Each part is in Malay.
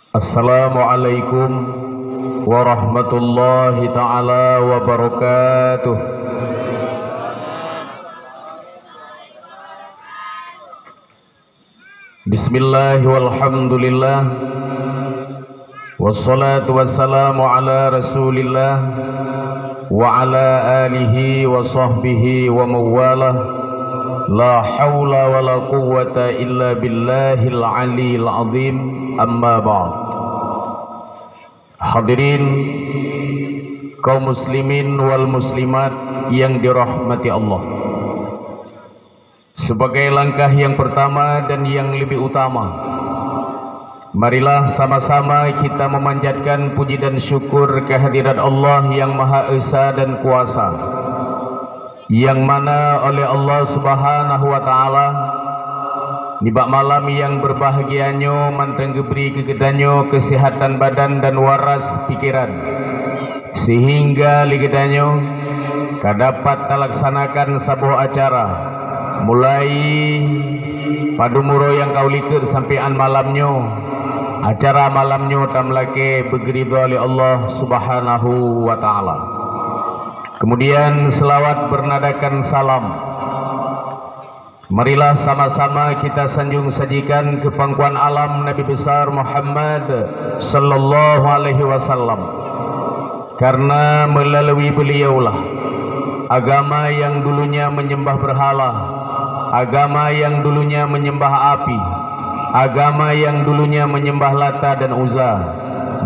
Assalamualaikum warahmatullahi ta'ala wabarakatuh. Bismillah walhamdulillah, wassalatu wassalamu ala rasulillah wa ala alihi wa sahbihi wa mawalah. La hawla wa la quwwata illa billahil aliyil azim. Amma ba'd. Hadirin kaum muslimin wal muslimat yang dirahmati Allah, sebagai langkah yang pertama dan yang lebih utama, marilah sama-sama kita memanjatkan puji dan syukur kehadirat Allah yang Maha Esa dan Kuasa, yang mana oleh Allah Subhanahu wa Ta'ala nibak malam yang berbahagianyo manteng geberi kegedanyo kesehatan badan dan waras pikiran, sehingga ligedanyo kadapat talaksanakan sebuah acara mulai padumuro yang kau liker sampean malamnyo, acara malamnyo tamlake begeridho oleh Allah Subhanahu wa Ta'ala. Kemudian selawat bernadakan salam, marilah sama-sama kita sanjung sajikan ke pangkuan alam Nabi besar Muhammad sallallahu alaihi wasallam, karena melalui beliaulah agama yang dulunya menyembah berhala, agama yang dulunya menyembah api, agama yang dulunya menyembah Lata dan Uzza,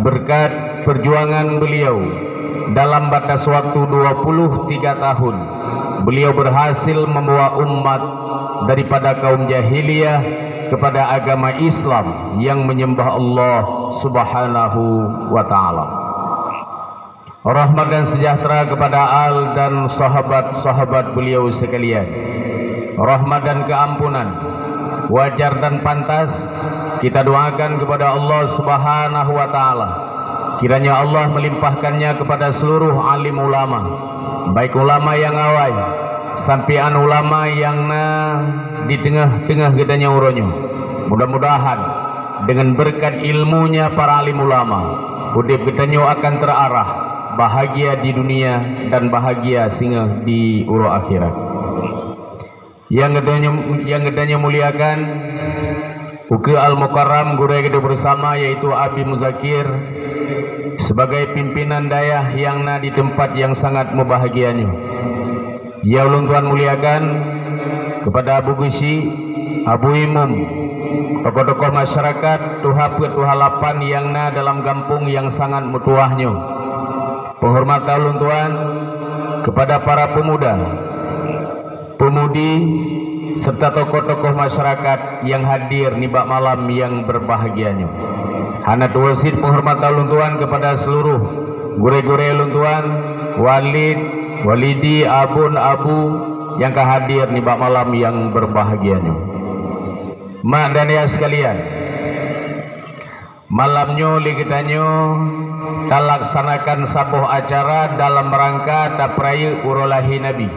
berkat perjuangan beliau dalam batas waktu 23 tahun beliau berhasil membawa umat daripada kaum jahiliyah kepada agama Islam yang menyembah Allah Subhanahu wa Ta'ala. Rahmat dan sejahtera kepada al dan sahabat-sahabat beliau sekalian. Rahmat dan keampunan wajar dan pantas kita doakan kepada Allah Subhanahu wa Ta'ala, kiranya Allah melimpahkannya kepada seluruh alim ulama, baik ulama yang awal sampian ulama yang di tengah-tengah gedanya uronyo. Mudah-mudahan dengan berkat ilmunya para alim ulama, udip gedanyo akan terarah bahagia di dunia dan bahagia singa di uro akhirat. Yang gedanya muliakan Uke Al-Mukarram guru yang bersama, yaitu Abi Muzakir sebagai pimpinan dayah yang di tempat yang sangat membahagianya. Ya ulun Tuhan muliakan kepada Abu Gusi, Abu Imum, tokoh-tokoh masyarakat tuhalapan yang dalam kampung yang sangat mutuahnya. Penghormatan ulun Tuhan kepada para pemuda, pemudi serta tokoh-tokoh masyarakat yang hadir nibak malam yang berbahagianya. Hanat wasit penghormatan ulun Tuhan kepada seluruh gure-gure ulun Tuhan, walidi, abun, abu yang kehadir nibak malam yang berbahagianya. Mak dan ya sekalian, malamnyo ligitanyo talaksanakan sabuh acara dalam rangka tapraya urolahi Nabi.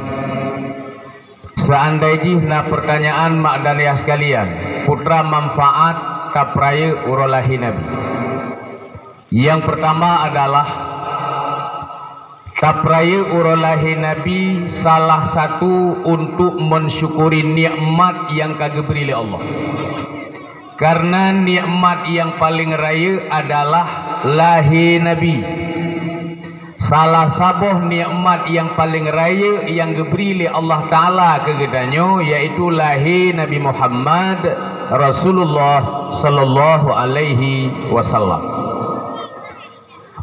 Seandainya pertanyaan mak dan ya sekalian, putra manfaat tapraya urolahi Nabi. Yang pertama adalah tapraya urolahi Nabi salah satu untuk mensyukuri nikmat yang kageberi oleh Allah. Karena nikmat yang paling raya adalah lahi Nabi. Salah sabuh nikmat yang paling raya yang geberi oleh Allah Ta'ala kegedanyo, yaitu lahi Nabi Muhammad Rasulullah sallallahu alaihi wasallam.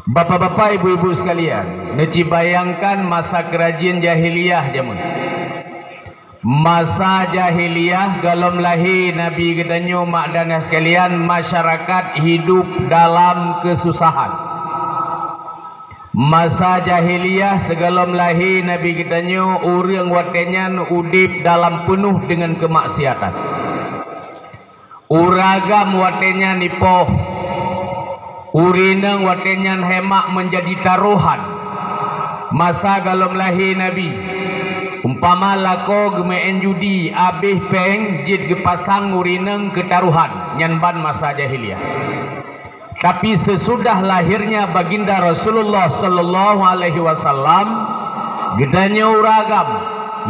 Bapak-bapak, ibu-ibu sekalian, neci bayangkan masa kerajaan jahiliyah jaman. Masa jahiliyah galom lahi Nabi gedanyo mak dan sekalian, masyarakat hidup dalam kesusahan. Masa jahiliyah segalom lahi Nabi gedanyo urang watenyan udip dalam penuh dengan kemaksiatan. Uragam watenya nipoh, urinang watenyan hemak menjadi taruhan. Masa galom lahi Nabi umpama lako gemeen judi abih peng jid gepasang urinang ketaruhan nyanban masa jahiliyah. Tapi sesudah lahirnya baginda Rasulullah sallallahu alaihi wasallam, gedanya uragam,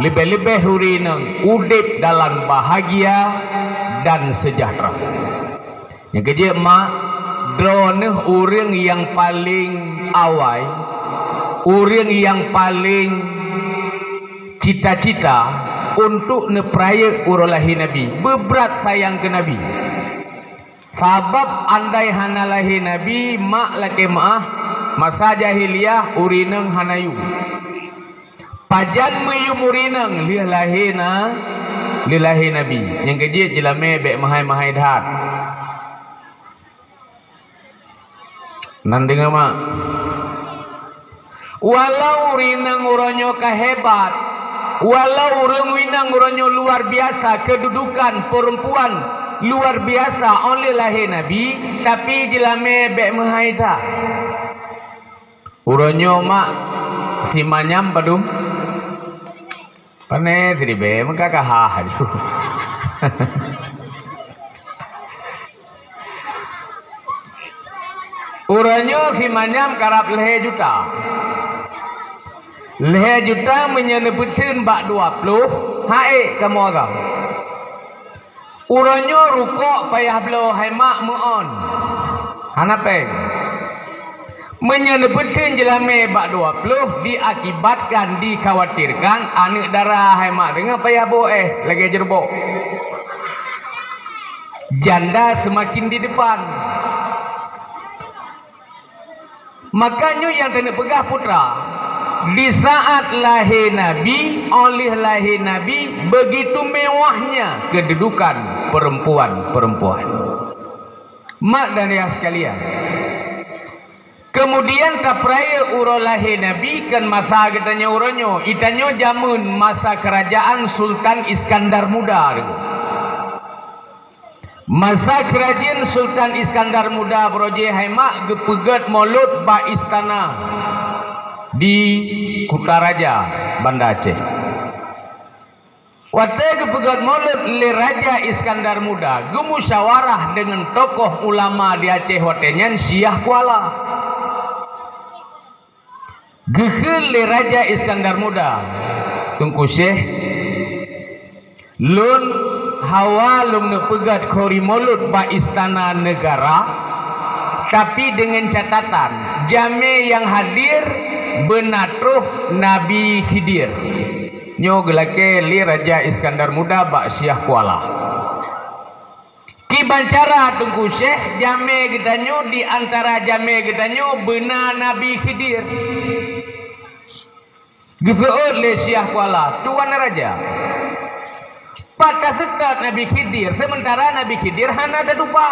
lebih-lebih hurinang udip dalam bahagia dan sejahtera. Yang kerja mak drone orang yang paling awal, orang yang paling cita-cita untuk neperaya urolahi Nabi, beberat sayang ke Nabi. Sebab andai hanalahi Nabi mak laki maah masa jahiliyah urineng hanayu. Pajan mayu urineng lilahi Nabi. Yang kerja jelame bek mahai-mahai dhat. Nan dengar mak. Walau urineng uronyo kahebat, walau urung winang uronyo luar biasa, kedudukan perempuan luar biasa oleh lahir Nabi, tapi jelame bek mahaida. Uronyo mak si manyam padum. Pane sini be mengkakah aduh. Uronyo si manyam karap lehe juta. Lehe juta menyenebutin bak 20 hae kamu agam. Uronyo rukuk payah belo haimak muon. Hanape. Menyenebutin jelame bak 20 diakibatkan dikhawatirkan anak darah haimak dengan payah boeh lagi jerbok. Janda semakin di depan. Makanya yang kena pegah putra. Di saat lahir Nabi, oleh lahir Nabi, begitu mewahnya kedudukan perempuan-perempuan. Mak dan ayah sekalian. Kemudian kapraya uro lahir Nabi kan masa katanya uronyo. Itanyo jamun masa kerajaan Sultan Iskandar Muda. Masa kerajaan Sultan Iskandar Muda beroje haimak gepegat molut ba istana di Kutaraja Banda Aceh. Waktu gepegat molut le Raja Iskandar Muda gemusyawarah dengan tokoh ulama di Aceh watenyan Syekh Kuala. Gehel le Raja Iskandar Muda tungku Syekh lun hawa lum nepegat kori molut ba istana negara, tapi dengan catatan jame yang hadir benatruh Nabi Khidir. Nyo gelake li Raja Iskandar Muda ba Syekh Kuala. Ki bancara tungku Syekh jame gedanyo di antara jame gedanyo benar Nabi Khidir. Geseut le Syekh Kuala tuan raja. Pada sekat Nabi Khidir, sementara Nabi Khidir hana ada dupa.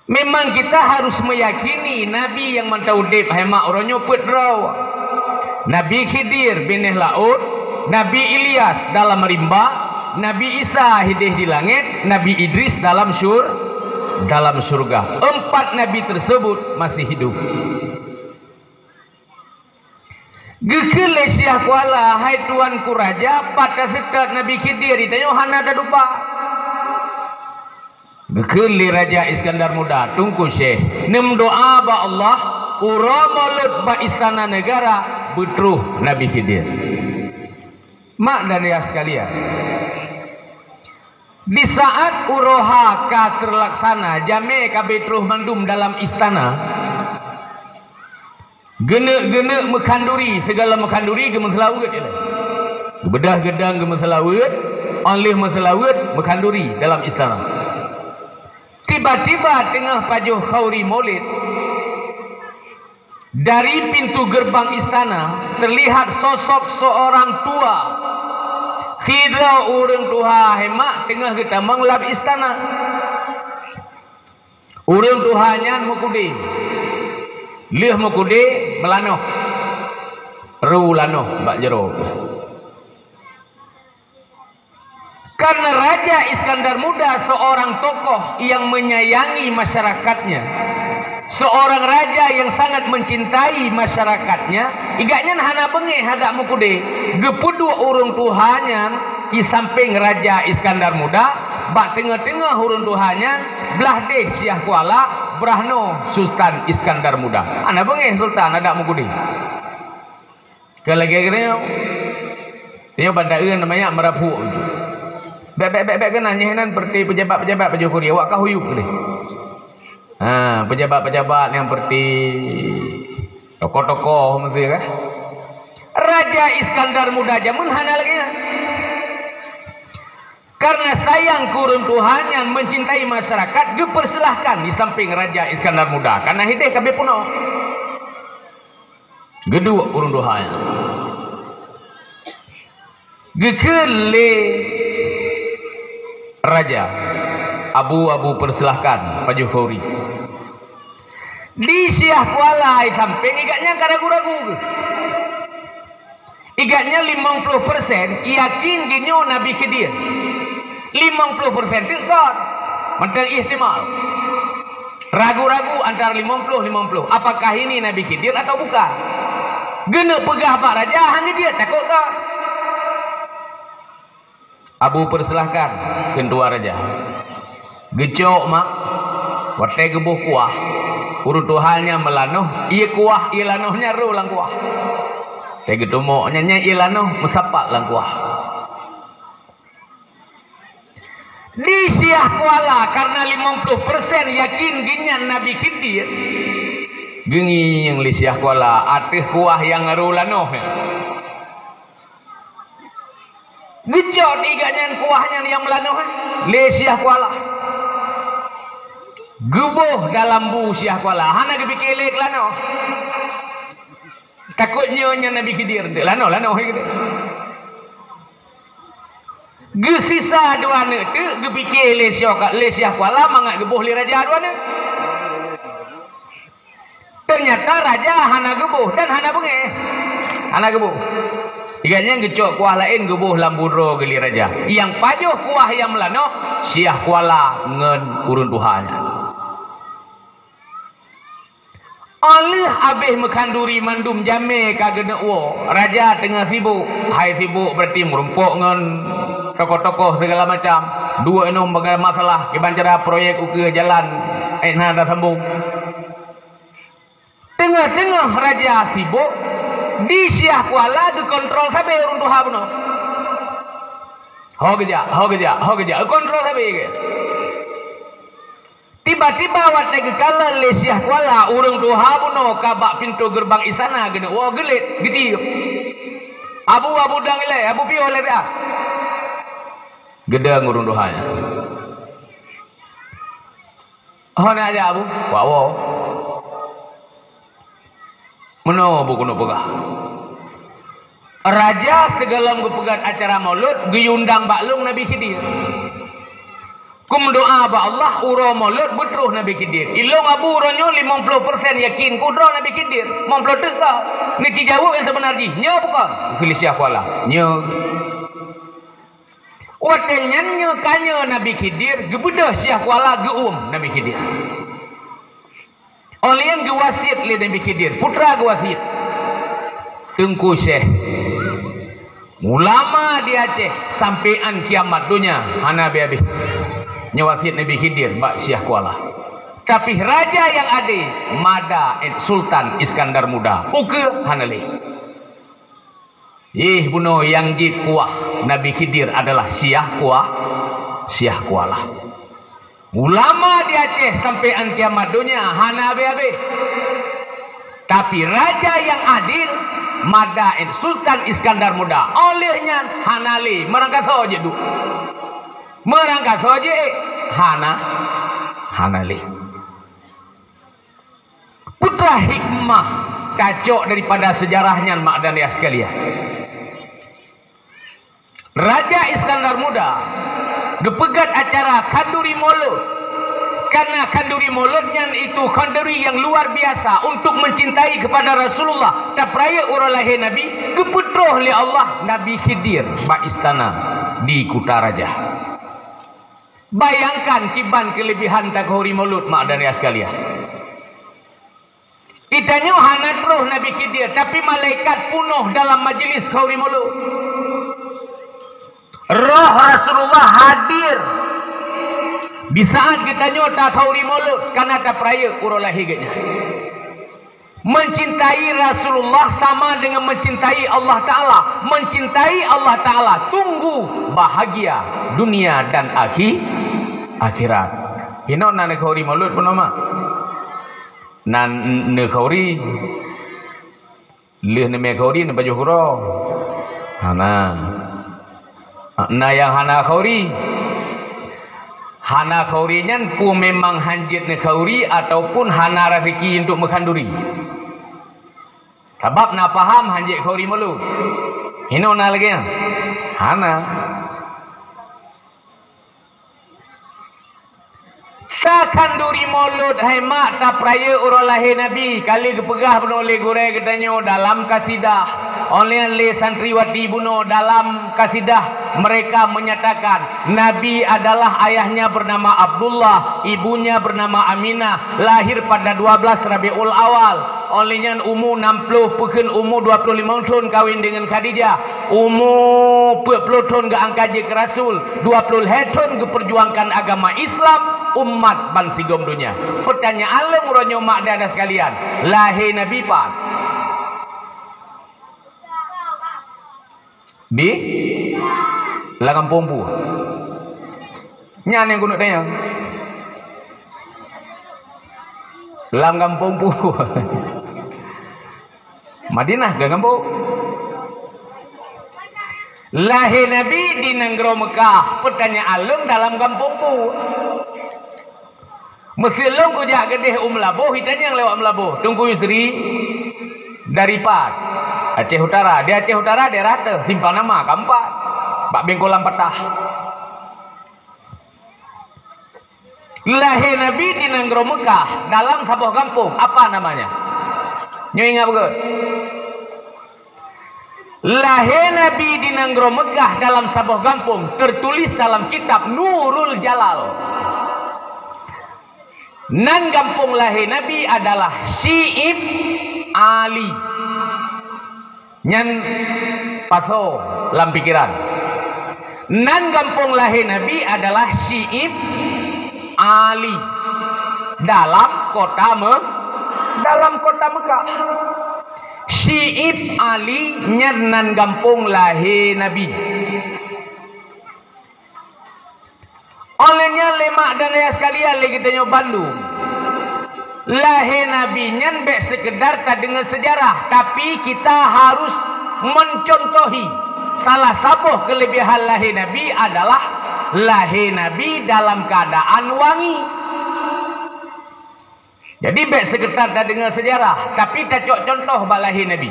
Memang kita harus meyakini Nabi yang mantaudip hemak oronyo pedraw. Nabi Khidir binih laut, Nabi Ilyas dalam rimba, Nabi Isa hidih di langit, Nabi Idris dalam surga. 4 nabi tersebut masih hidup. Gekele Syekh Kuala, hai tuanku raja, pada sekat Nabi Khidir ditanya hana ada dupa. Gekele Raja Iskandar Muda, tunggu Syekh, nem doa ba Allah, uramulut ba istana negara, betruh Nabi Khidir. Mak dan ayah sekalian, di saat uroha ka terlaksana, jame ka betruh mandum dalam istana, genek-genek mekanduri, segala mekanduri gemeselawut ialah. Bedah gedang gemeselawut, oleh meselawut mekanduri dalam istana. Tiba-tiba tengah pajuh khauri maulid, dari pintu gerbang istana terlihat sosok seorang tua. Sidra orang tua hemak tengah kita mengelap istana. Orang tuanya mukudi. Lih mukudi melanoh. Ru lanoh bak jero. Karena Raja Iskandar Muda seorang tokoh yang menyayangi masyarakatnya, seorang raja yang sangat mencintai masyarakatnya, igaknya hana bengi hadak mukude gepudu urung tuhanya di samping Raja Iskandar Muda, bak tengah-tengah urung tuhanya belah deh Syah Kuala berahno Sultan Iskandar Muda. Ana bengeh Sultan ada mugudi. Kelagi-lagi dia bandar namanya Merapu. Bek kena nyehenan seperti pejabat-pejabat Pak Jokowi awak kah huyuk ni. Pejabat-pejabat yang seperti tokoh-tokoh mesti kan. Raja Iskandar Muda jamun hana lagi. Karena sayang kurun Tuhan yang mencintai masyarakat, dipersilahkan di samping Raja Iskandar Muda. Karena hideh kabeh puno. Gedua kurun Tuhan. Gekele Raja Abu persilahkan Pak Jokowi. Di Syah Kuala samping igatnya karagu-ragu. Igatnya 50% yakin ginyo Nabi Khidir. 50% tikot. Mentang ihtimal. Ragu-ragu antara 50-50. Apakah ini Nabi Khidir atau bukan? Gena pegah Pak Raja hanya dia takut tak? Abu persilahkan kedua raja. Gecok mak, watai gebuh kuah. Urutuhannya melanuh, iya kuah, iya lanuhnya ru lang kuah. Tege tumoknya iya lanuh, mesapak lang kuah. Di Syah Kuala karena 50% yakin ginyan Nabi Khidir. Gengi yang di Syah Kuala, atih kuah yang ru lanuh. Gecot iganya kuahnya yang melanuh le Syah Kuala. Gubuh dalam bu Syah Kuala. Hana gebikele lanoh. Takutnya Nabi Khidir lanoh gitu. Gesisa dua ne tu gebikele Syah Kuala mangat gebuh li raja dua ne. Ternyata raja hana gebuh dan hana bengeh. Hana gebuh. Iganya ngecok kuah lain gebuh lamburo geli raja. Yang pajuh kuah yang melanoh Syah Kuala ngen urun Tuhannya. Oleh habis mekanduri mandum jame kagena wo. Raja tengah sibuk. Hai sibuk berarti merumpuk ngen tokoh-tokoh segala macam. Dua enum bagai masalah kebancara proyek uke jalan dah sambung. Tengah-tengah raja sibuk di Syah Kuala dikontrol sampai urun Tuhan benar. Ho geja, kontrol sampai ke. Tiba-tiba waktu kekala le Syah Kuala urun Tuhan benar kabak pintu gerbang istana gede. Wah gelit, gede. Abu dang le, abu pio le dah. Gede urun Tuhan. Oh nak aja abu, wow. Meno buku no pegah. Raja segala pegat acara maulud diundang baklung Nabi Khidir. Kum doa ba Allah uro maulud betruh Nabi Khidir. Ilong abu uronyo 50% yakin kudro Nabi Khidir. Memprotes kah? Ni jawab yang sebenarnya. Nya bukan. Kili Syah Kuala. Nya. Watenya nya kanya Nabi Khidir gebedah Syah Kuala geum Nabi Khidir. Oleh yang gewasit li Nabi Khidir, putra gewasit. Tengku Syekh. Ulama di Aceh sampean kiamat dunia hana be-be. Nyawasit Nabi Khidir bak Syah Kuala. Tapi raja yang ada Mada Sultan Iskandar Muda. Uke hana le. Buno yang jid kuah Nabi Khidir adalah Syah Kuala. Ulama di Aceh sampai kiamat dunia hana be-be. Tapi raja yang adil Madain Sultan Iskandar Muda olehnya hanali merangkat saja du. Merangkat saja hanali. Putra hikmah kacau daripada sejarahnya mak dan ya sekalian. Raja Iskandar Muda gepegat acara Kanduri Maulud. Karena Kanduri Mauludnya itu kanduri yang luar biasa untuk mencintai kepada Rasulullah. Dan peraya orang lahir Nabi keputroh oleh Allah Nabi Khidir bak istana di Kuta Raja. Bayangkan kiban kelebihan Kanduri Maulud mak dan ya sekalian. Itanya hanatruh Nabi Khidir tapi malaikat punuh dalam majlis Kanduri Maulud. Roh Rasulullah hadir Bisaat kita nyota kauri mulut karena tak peraya urolah higanya. Mencintai Rasulullah sama dengan mencintai Allah Ta'ala. Mencintai Allah Ta'ala, tunggu bahagia dunia dan akhirat. Hino nan kauri mulut pun nama. Nan ne kauri leh ne me kauri ne baju huro. Hana. Na yang hana kauri. Hana kauri nyan pu memang hanjit ne kauri ataupun hana rezeki untuk mekanduri. Sebab nak faham hanjit kauri mulu. Hino na lagi ya. Hana. Sakanduri mulut hai mak tak peraya urang lahir Nabi kali kepegah bunuh oleh gurai katanya dalam kasidah oleh santriwati bunuh dalam kasidah mereka menyatakan Nabi adalah ayahnya bernama Abdullah, ibunya bernama Aminah, lahir pada 12 Rabiul Awal. Olehnya umur 60 pekan umur 25 tahun kawin dengan Khadijah, umur 40 tahun ke angkat je ke Rasul, 20 tahun ke perjuangkan agama Islam umat bansigom dunia. Pertanyaan le muronyo mak dan sekalian, lahir Nabi pak di Langam Pompu nyan yang gunuk tanya Langam Pompu Madinah gagampo lahir Nabi di Negeri Mekah. Pertanyaan alung dalam kampung pu Mesir long kujak gedeh Labuh hitanya yang lewat Labuh tunggu Yusri dari Pat Aceh Utara. Di Aceh Utara dia rata simpan nama keempat Pak Bengkolam Petah. Lahir Nabi di Negeri Mekah dalam sebuah kampung apa namanya? Nyoy ingat betul? Lahir Nabi di Negeri Mekah dalam sebuah kampung tertulis dalam kitab Nurul Jalal. Nan kampung lahir Nabi adalah Syi'ib Ali. Nyan paso lam pikiran. Nan kampung lahir Nabi adalah Syi'ib Ali dalam kota Mekah. Syi'ib Ali nyan nan kampung lahir Nabi. Olehnya lemak dan ayah sekalian lagi tanya Bandung. Lahir Nabi nyan bek sekedar tak dengar sejarah, tapi kita harus mencontohi salah satu kelebihan lahir Nabi adalah lahir Nabi dalam keadaan wangi. Jadi bek sekedar tak dengar sejarah, tapi tak contoh bak lahir Nabi.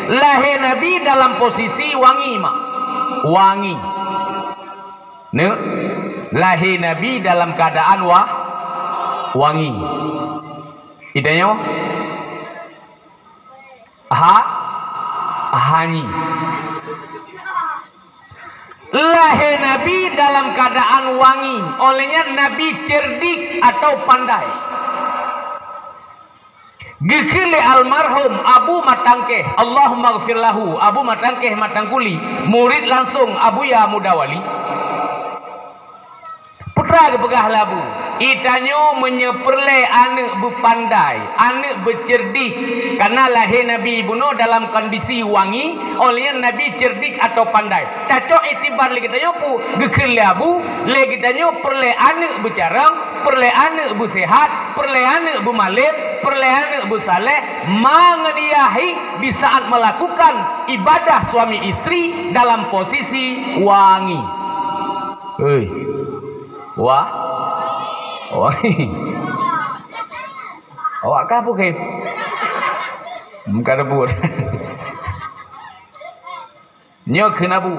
Lahir Nabi dalam posisi wangi mak. Wangi. Ne? Lahir Nabi dalam keadaan wangi. Idanya hani. Lahir Nabi dalam keadaan wangi. Olehnya Nabi cerdik atau pandai. Gikili almarhum Abu Matangkeh, Allahumma gfir lahu, Abu Matangkeh Matangkuli, murid langsung Abu Ya Mudawali. Putra kepegah labu. Itanyo menyeperle anak berpandai, anak bercerdik. Karena lahir Nabi bunuh dalam kondisi wangi, olehnya Nabi cerdik atau pandai. Cacok itibar lagi tanyo pu, gekil labu, lagi tanyo perle anak bercarang, perle anak bersehat, perle anak bermalim, perle anak bersaleh, mengeniahi di saat melakukan ibadah suami istri dalam posisi wangi. Hei. Wah. Awak kapu ke? Muka rebut. Nyok kenabu.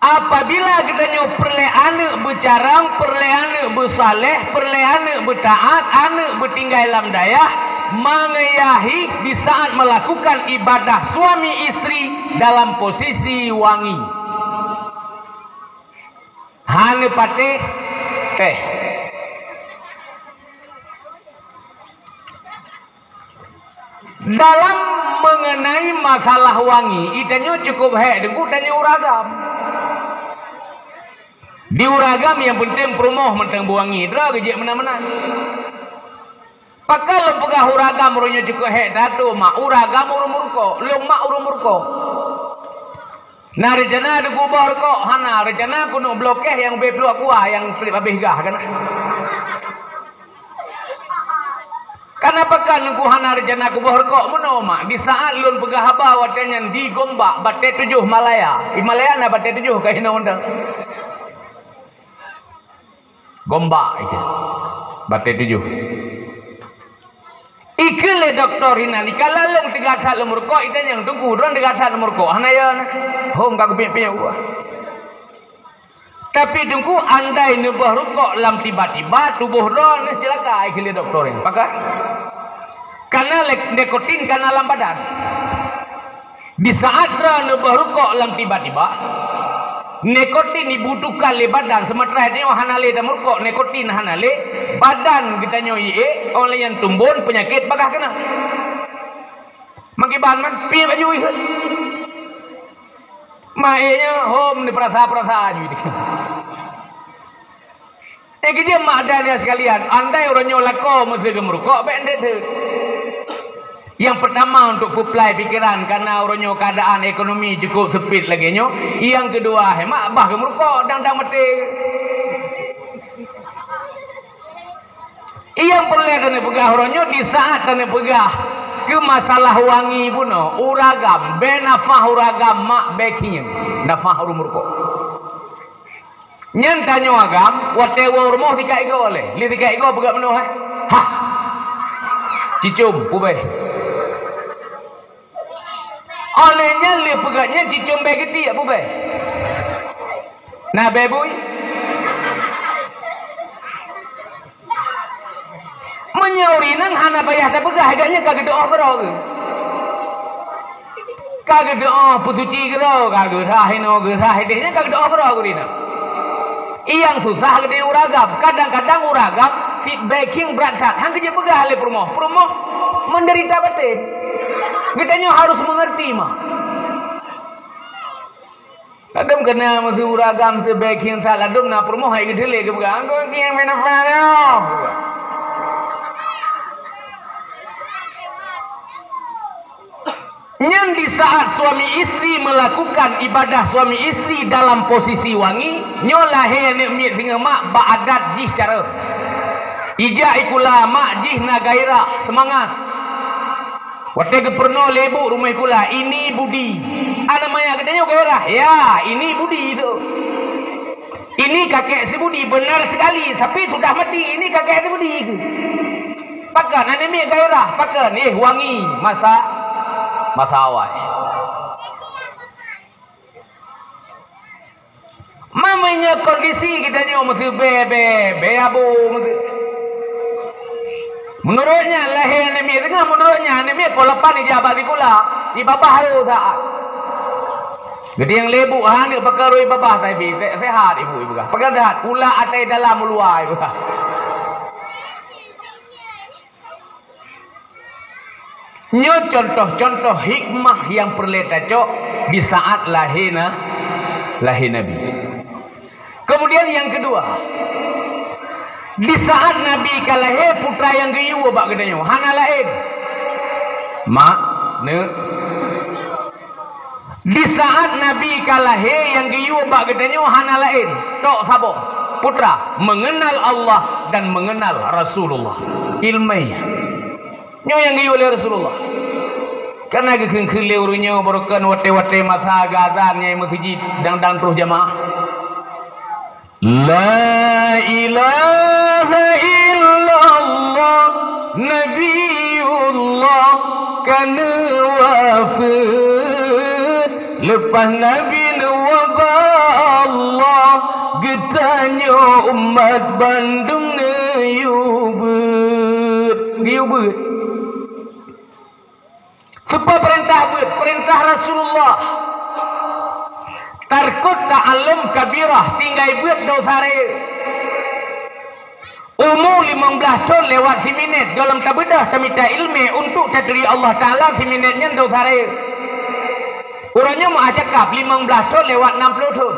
Apabila kita nyok perle anak bercarang, perle anak bersaleh, perle anak bertaat, anak bertinggal dalam daya, mengayahi di saat melakukan ibadah suami istri dalam posisi wangi. Hane patih teh. Dalam mengenai masalah wangi, itanyo cukup dengku tanya uragam. Di uragam yang penting perumoh mentang buangi dra gejek mana-mana. Pakal pegah uragam ronyo cukup hek datu mak uragam urumurko, long mak urumurko. Nah rencana ada kubur kok, hana rencana kuno blokeh yang beplu aqua yang selip habis gah kan. Kenapa kan ku hana rencana kubur kok mono mak di saat lun pegah haba watanya di Gombak Batai 7 Malaya. Himalaya na Batai 7 kaina undang. Gombak itu. Batai 7. Ikle doktor hina ni kala lung 3 tahun umur ko itu yang tunggu ron 3 tahun umur ko hanaya hom ka piye gua tapi tunggu andai ne baru kok lam tiba-tiba tubuh ron celaka ikle doktor ini pakar karena nikotin karena lam badan di saat ron baru kok lam tiba-tiba nikotin dibutuhkan le badan sementara dia hanale dan murko nikotin hanale badan kita nyoi oleh yang tumbun penyakit bakah kena mengiban man pi baju itu maenya hom ni perasa aja gitu dia madanya sekalian andai orang nyolako mesti gemurko bende tu yang pertama untuk supply pikiran karena orangnya keadaan ekonomi cukup sempit lagi nyo. Yang kedua hemat bah gemurko dang mati. Yang perlu kena pegah orangnya di saat kena pegah ke masalah wangi pun uragam benafah uragam mak beking nafah urumurko. Nyen tanyo agam wate wormo tikai go oleh. Li tikai go pegah meno ha. Cicum pubeh. Olehnya li pegaknya cicum begiti ya bube. Nah bebui menyauri nang hana bayah tak pegah agaknya kagak doa gerau ke kagak doa pusuci gerau kagak rahino gerahidenya kagak doa gerau ke dina yang susah gede uragam kadang-kadang uragam feedbacking berantak hang kerja pegah le promoh menderita batin. Kitanya harus mengerti mah. Kadang kena mesti uragam sebaiknya salah dom na promo hai gede le ke begang ko kian menafano. Nyen di saat suami istri melakukan ibadah suami istri dalam posisi wangi, nyolah he ne mi singa mak baadat jih cara. Ija ikula mak jih na gairah semangat. Waktu ke pernah lebu rumah kula ini budi. Ada maya katanya gairah. Ya, ini budi itu. Ini kakek si budi benar sekali. Tapi sudah mati. Ini kakek si budi. Pakan ada mi gairah. Pakan wangi masa awal. Mamanya kondisi kita ni mesti be abu mesti. Menurutnya lahir nemi tengah menurutnya nemi polapan ijabat dikula di babah haru saat. Jadi yang lebu ni pakarui babah tapi sehat ibu kah. Pakai sehat kula atai dalam luar ibu kah. Nyo contoh hikmah yang perlu cok di saat lahir Nabi. Kemudian yang kedua, di saat Nabi kalahir putra yang geyu abak gedanya hana lain mak ne di saat Nabi kalahir yang geyu abak gedanya hana lain tok sabo putra mengenal Allah dan mengenal Rasulullah ilmiah nyo yang geyu oleh Rasulullah karena gekeng-kele urunya berokan wate-wate masa gazannya masjid dan terus jamaah La ilaha illallah Nabiullah kana wafat lepas Nabi waba Allah getanya umat Bandung ngiyubut supaya perintah Rasulullah tarkut ta'allum kabirah tinggal buat dosa raya umur 15 tahun lewat siminit dalam tabedah tamita ilmi untuk tadri Allah Ta'ala siminitnya dosa raya orangnya mau cakap 15 tahun lewat 60 tahun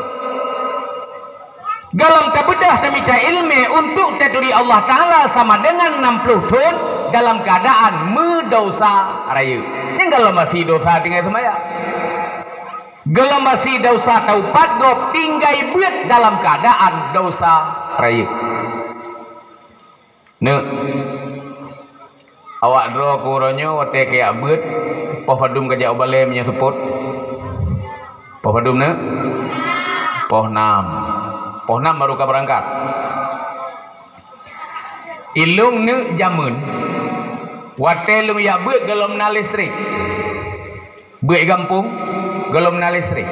Galam tabedah tamita ilmi untuk taduri Allah Ta'ala sama dengan 60 tahun dalam keadaan mendosa raya. Yang galam masih dosa tinggal semaya. Galam masih dosa taubat gop tinggai buat dalam keadaan dosa raya. Ne awak dro kuronyo wate kayak buat poh padum kajak obale punya support. Poh padum ne poh 6 baru ka berangkat. Ilung ne jamun. Wate lung ya beut galom na listrik. Beut gampung galom na listrik.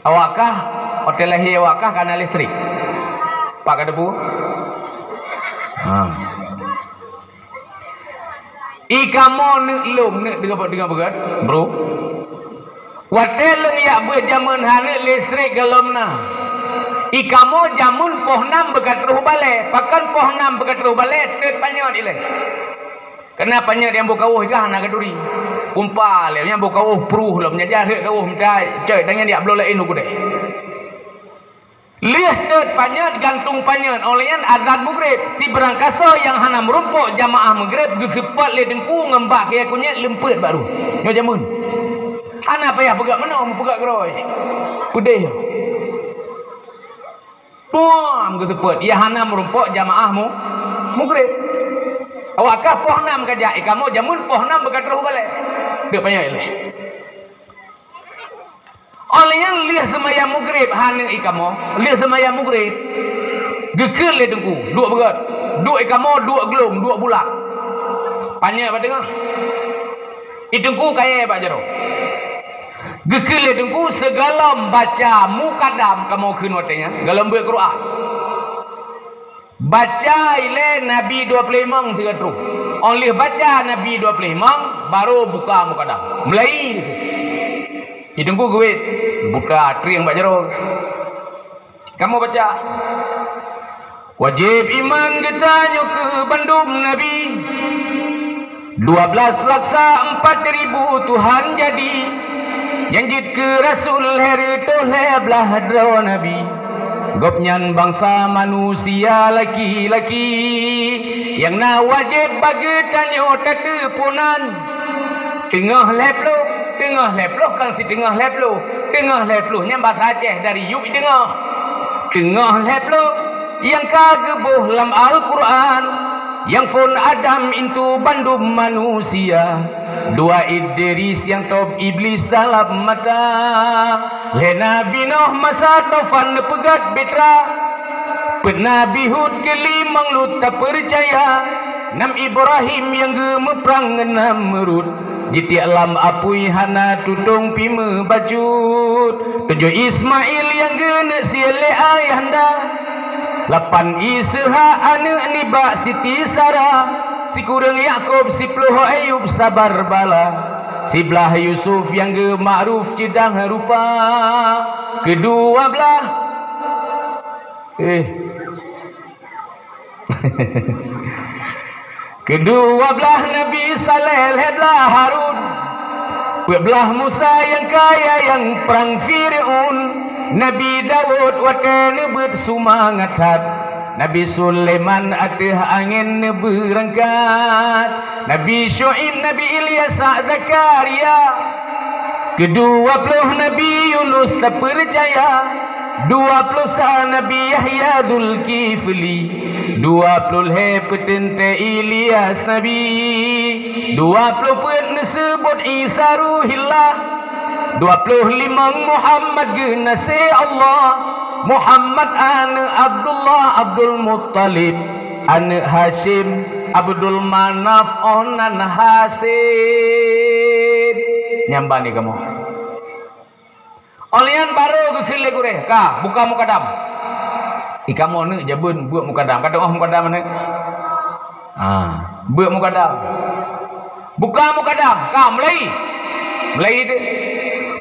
Awakkah hotel lahir awakkah kana listrik? Pak kadepu? Ikamo ne lung ne dengan begat, bro. Wate lung ya beut jamun hane listrik galom na. Ikamo jamun poh 6 bekat ruh bale, pakan poh 6 bekat ruh bale tet panyot ile. Kenapa nya yang buka wuh gah nak duri. Umpal yang buka wuh pruh lah menyajar ke wuh mencai. Cai tanya dia belum lain aku deh. Lihat tet panyot gantung panyot olehan azan maghrib si berangkaso yang hana merumpuk jamaah maghrib gesepat le dengku ngembak ke akunya lempet baru. Nyo jamun. Ana payah pegak mana mau pegak geroi. Pudih. Puam ke sepet. Ia hana merumpuk jamaahmu maghrib. Awakkah poh 6 kajak kamu jamun poh 6 bekat roh balik. Dia panggil ileh. Oleh yang lihat semayang maghrib hana ikamu, lihat semayang maghrib. Gekel le dengku, dua begat. Dua ikamu, dua gelung, dua bulat. Panjang apa dengar? Idengku kaya Pak Jaro. Gekel le dengku segalam baca mukadam kamu keun watenya, galam buat Quran. Baca ile Nabi 25 siga terus. Oleh baca Nabi 25 baru buka mukadam. Mulai hidungku gue buka triang Pak Jaro. Kamu baca. Wajib iman kita ke Bandung Nabi. 12 laksa 4.000 Tuhan jadi. Janjit ke Rasul heri toleh belah hadra Nabi. Gopnyan bangsa manusia laki-laki yang na wajib bagi tanyo tetepunan. Tengah leplo kan si tengah leplo nya bahasa Aceh dari yuk tengah leplo yang kagebuh dalam Al-Quran yang fun Adam itu bandum manusia. Dua Idris yang top iblis dalam mata. Lena binoh masa tofan pegat betra. Penabi Hud kelimang lu tak percaya. Nam Ibrahim yang gemeprang enam merut. Jiti alam apui hana tutung pime bajut. 7 Ismail yang gene siele ayahanda. 8 Isha anak niba Siti Sarah. Si kurang Yakub, si Pluh Ayub sabar bala. Si belah Yusuf yang ge ma'ruf cidang rupa. Kedua belah kedua belah Nabi Saleh belah Harun. Belah Musa yang kaya yang perang Fir'aun. Nabi Daud wakana bersumangat hat. Nabi Sulaiman atih angin berangkat. Nabi Syuaib, Nabi Ilyas, Zakaria. Kedua puluh Nabi Yunus tak percaya. 20 Nabi Yahya Dzulkifli. 20 petente Ilyas Nabi. 20 pun disebut Isa Ruhillah. 25 Muhammad genase Allah. Muhammad anak Abdullah Abdul Muttalib, anak Hashim Abdul Manaf onan Hasim. Nyamba nih kamu. Olian baru gekile gure ka buka mukadam. Ikamu ne jabun buat mukadam. Kadang mukadam ne. Buat mukadam. Buka mukadam ka mulai. Mulai itu.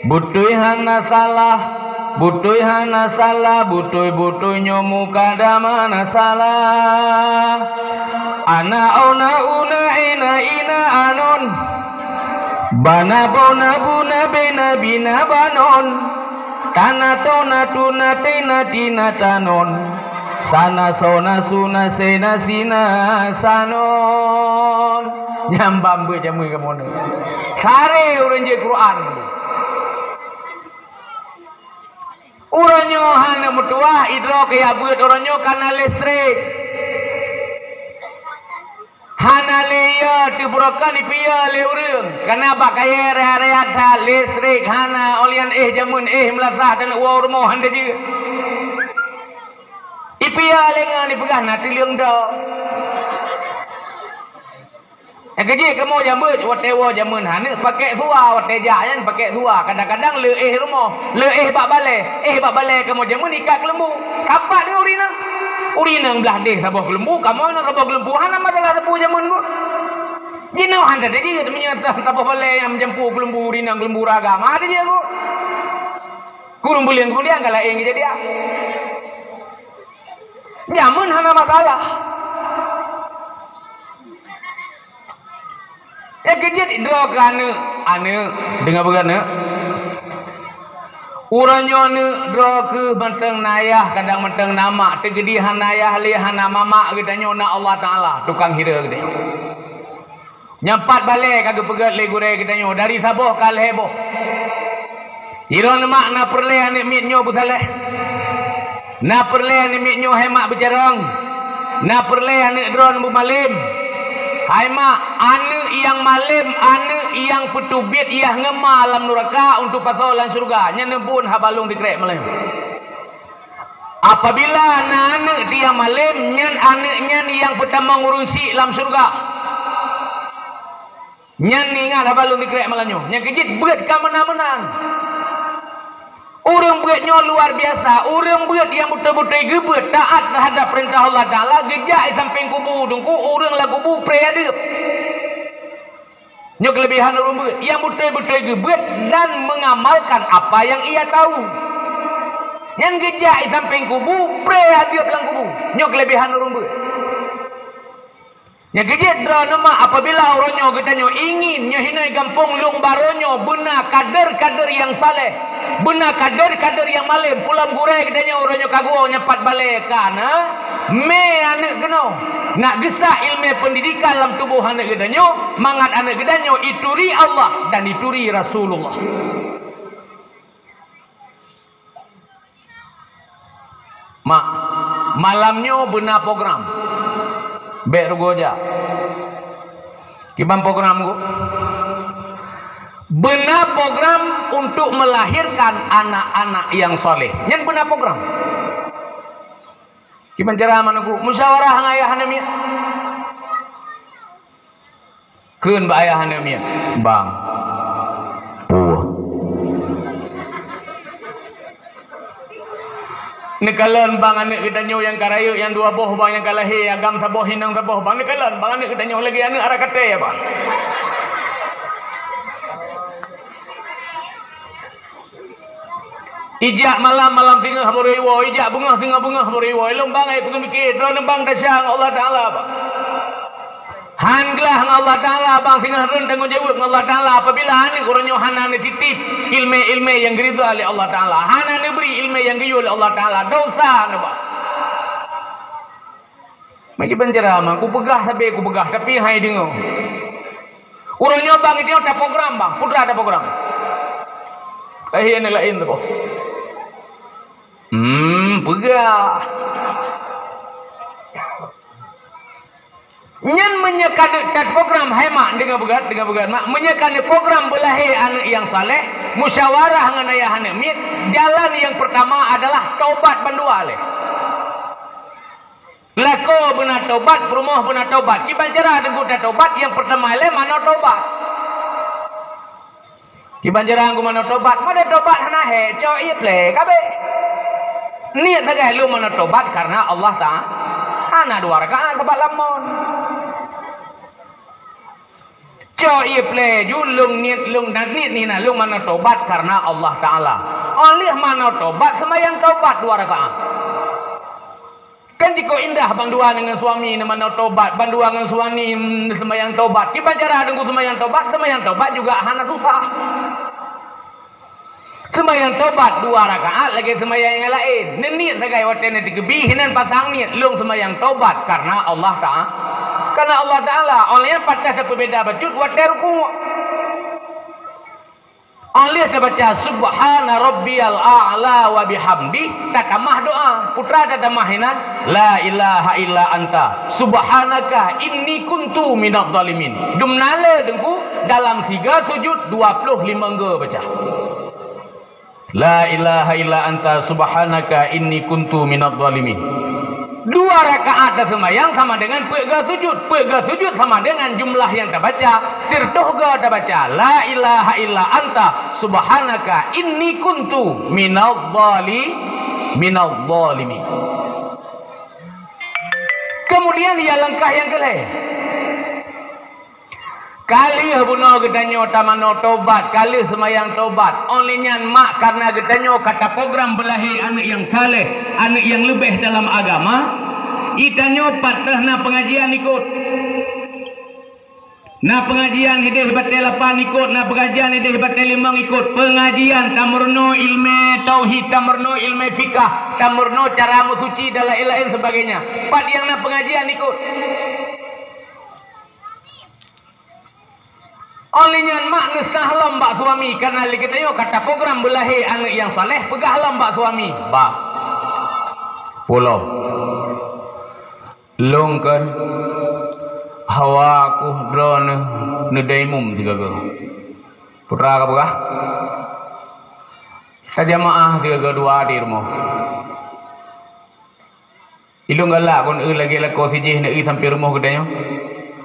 Butuh hana salah. Butuh hana salah, butuh nyomu kadamana salah. Ana una ina anon. Bana bona buna bena bina banon. tanatona tunatina tinatanon sana sona suna sena sina sanon nyambam be jamu kamu sare urang je Quran uranyo hana mutuah idro kaya beut uranyo kana listrik hana leya tibrokan ipia le urang kana bak kaya rea-rea ta listrik hana olian jamun melasah dan wa rumah handa je ipia lengan dipegah na tiliung do kerja kamu jamun watewa jamun hana pakai suah watejayan pakai suah kadang-kadang le rumah le bak balai kamu jamun ikat lembu kapak dia urina belah deh sabah lembu kamu nak sabah lembu hana masalah sabu jamun bu jino handa dia menyatah sabah balai yang jampu lembu urina lembu ragam ada dia bu kurung bulian kemudian kalau yang jadi dia jamun hana masalah kerja drog ane dengar begana uranyo ne drog ke menteng nayah kadang menteng nama tegedi hanayah lihan mama gedanyo na Allah Taala tukang hira gede nyampat balik kagak pegat le gure gedanyo dari saboh kal heboh hira mak na perle ane mitnyo busaleh na perle ane mitnyo hemak berjarang na perle ane dron bu malim hai mak, ane yang malim, ane yang petubit, yang ngema alam neraka untuk pasolan surga. Nyenebun habalung dikrek malim. Apabila ane dia malim, nyen ane yang pertama ngurusi alam surga. Nyen ingat habalung dikrek malamnya. Nyen kejit berat ka menan-menan. Orang beratnya luar biasa. Orang berat yang betul-betul gebet taat terhadap perintah Allah Ta'ala gejak samping kubu dungku orang lah kubu preadab nyok kelebihan orang berat yang betul-betul gebet dan mengamalkan apa yang ia tahu yang gejak samping kubu preadab lang kubu nyok kelebihan orang berat yang gejak nama apabila orangnya katanya ingin nyahinai gampung lung baronyo benar kader-kader yang saleh benar kader-kader yang malim pulang gurai katanya orangnya kagua nyapat balik kana me anak kena nak gesah ilmu pendidikan dalam tubuh anak katanya mangat anak katanya ituri Allah dan ituri Rasulullah mak malamnya benar program bek rugoja kibam program gua benar program untuk melahirkan anak-anak yang soleh. Yang benar program. Kiban cara manaku musyawarah ngan ayah hanamia. Keun ba ayah hanamia, bang. Nekalan bang anak kita nyo yang karayu yang dua boh bang yang kalahi agam saboh hinang saboh bang nekalan bang anak kita nyo lagi anak arah kate ya bang. Ijak malam-malam tinggal beriwo, ijak bunga tinggal beriwo. Lombang ay pagmikir, drone bang kasyang Allah Taala ba. Hanglah Allah Taala bang tinggal ren tanggung jawab Allah Taala apabila ani kuranyo hanane titip ilmu yang geridha oleh Allah Taala. Hanane beri ilmu yang giyu oleh Allah Taala. Dosa na ba. Magi penceramah, ku pegah sampai ku pegah tapi hai dengo. Kuranyo bang itu ada program bang, putra ada program. Lain tu boh. Pegah. Nyen menyekan program hemat dengan begat mak menyekan program belahi anak yang saleh musyawarah dengan ayah anak mit jalan yang pertama adalah taubat bandua le. Lako benar taubat, rumah benar taubat. Kiban cara dengan taubat yang pertama le mana taubat. Kiban jarang ku mana tobat, mana tobat hana he, cok iya ple, kabe. Niat sagai lu mana tobat karena Allah Taala. Hana dua rakaat tobat lamun. Cok iya ple, julung niat lung dan niat ni na lung mana tobat karena Allah Taala. Oleh mana tobat semayang tobat dua rakaat. Kan jika indah bandua dengan suami mana tobat, bandua dengan suami semayang tobat. Kiban cara dengan semayang tobat juga hana susah. Sembahyang taubat 2 rakaat lagi sembahyang yang lain. Niat segai waten nanti kebihinan pasang niat lung sembahyang taubat karena Allah Taala. Karena Allah Taala oleh patah berbeda bacut waten ruku. Oleh baca subhana rabbiyal a'la wa bihamdi tatamah doa putra tatamahinan la ilaha illa anta subhanaka inni kuntu minadh dhalimin dumnale dengku dalam 3 sujud 25 ge baca la ilaha illa anta subhanaka inni kuntu minadh dhalimin 2 rakaat sembahyang sama dengan pega sujud sama dengan jumlah yang terbaca sirtuh ga terbaca la ilaha illa anta subhanaka inni kuntu minadh dhalimin. Kemudian ia langkah yang kelih kali bunuh gedanyo tamano tobat kali semayang tobat olehnya mak karena gedanyo kata program belahi anak yang saleh anak yang lebih dalam agama itanyo patah na pengajian ikut na pengajian hidih batal 8 ikut na pengajian hidih batal 5 ikut pengajian tamurno ilmu tauhid tamurno ilmu fikah tamurno cara musuci dan lain-lain sebagainya pat yang na pengajian ikut olehnya mak nesah lambak suami karena kita kata program belahi anak yang saleh pegah lambak suami bak pulau longkan hawa aku drone nedaimum tiga ke putra ke pegah sajamaah tiga ke 2 di rumah ilung galak kon lagi lako sijih nak sampai rumah gedanya